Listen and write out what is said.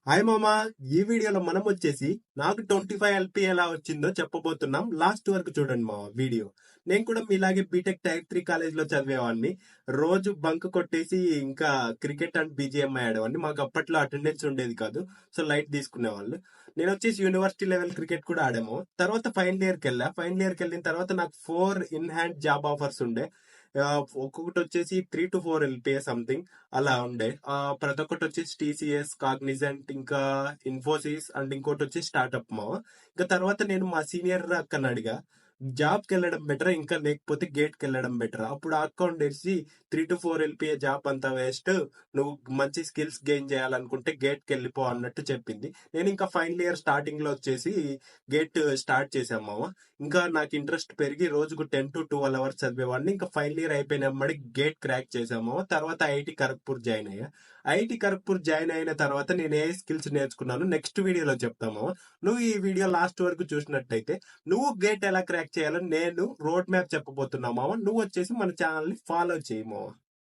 Hi మామా. ఈ వీడియోలో మనం వచ్చేసి నాకు 25 LP ఎలా వచ్చిందో చెప్పబోతున్నాం. లాస్ట్ వరకు చూడండి మామ వీడియో. నేను కూడా మీలాగే బీటెక్ టైప్ 3 కాలేజ్ లో చదివేవాడిని. రోజు బంక్ కొట్టేసి ఇంకా క్రికెట్ అండ్ బీజిఎంఐ ఆడేవాడిని. మాకు అప్పట్లో అటెండెన్స్ ఉండేది కాదు, సో లైట్ తీసుకునేవాళ్ళు. నేను వచ్చేసి యూనివర్సిటీ లెవెల్ క్రికెట్ కూడా ఆడాము. తర్వాత ఫైనల్ ఇయర్కి వెళ్ళా. ఫైనల్ ఇయర్కి వెళ్ళిన తర్వాత నాకు 4 ఇన్ హ్యాండ్ జాబ్ ఆఫర్స్ ఉండే. ఆ, ఒక్కొక్కటి వచ్చేసి 3 to 4 LPA సంథింగ్ అలా ఉండే. ప్రతి ఒక్కటి వచ్చేసి టీసీఎస్, కాగ్నిజెంట్, ఇంకా ఇన్ఫోసిస్ అండ్ ఇంకోటి వచ్చి స్టార్ట్అప్ మా. ఇంకా తర్వాత నేను మా సీనియర్ అక్కని అడిగా, జాబ్కి వెళ్ళడం బెటర్ ఇంకా లేకపోతే గేట్కి వెళ్ళడం బెటర్. అప్పుడు ఆ అకౌంట్ వేసి 3 to 4 LPA జాబ్ అంతా వేస్ట్, నువ్వు మంచి స్కిల్స్ గెయిన్ చేయాలనుకుంటే గేట్కి వెళ్ళిపో అన్నట్టు చెప్పింది. నేను ఇంకా ఫైనల్ ఇయర్ స్టార్టింగ్ లో వచ్చేసి గేట్ స్టార్ట్ చేసాం మామ. ఇంకా నాకు ఇంట్రెస్ట్ పెరిగి రోజుకు 10 to 12 hours చదివేవాడిని. ఇంకా ఫైనల్ ఇయర్ అయిపోయినమ్మడి గేట్ క్రాక్ చేసాము. తర్వాత ఐఐటి ఖరగ్పూర్ జాయిన్ అయ్యా. ఐఐటి ఖరగ్పూర్ జాయిన్ అయిన తర్వాత నేను ఏ స్కిల్స్ నేర్చుకున్నాను నెక్స్ట్ వీడియోలో చెప్తాము. నువ్వు ఈ వీడియో లాస్ట్ వరకు చూసినట్టయితే నువ్వు గేట్ ఎలా క్రాక్ చేయాలో నేను రోడ్ మ్యాప్ చెప్పబోతున్నావు మామ. నువ్వు వచ్చేసి మన ఛానల్ ని ఫాలో చేయి మామ.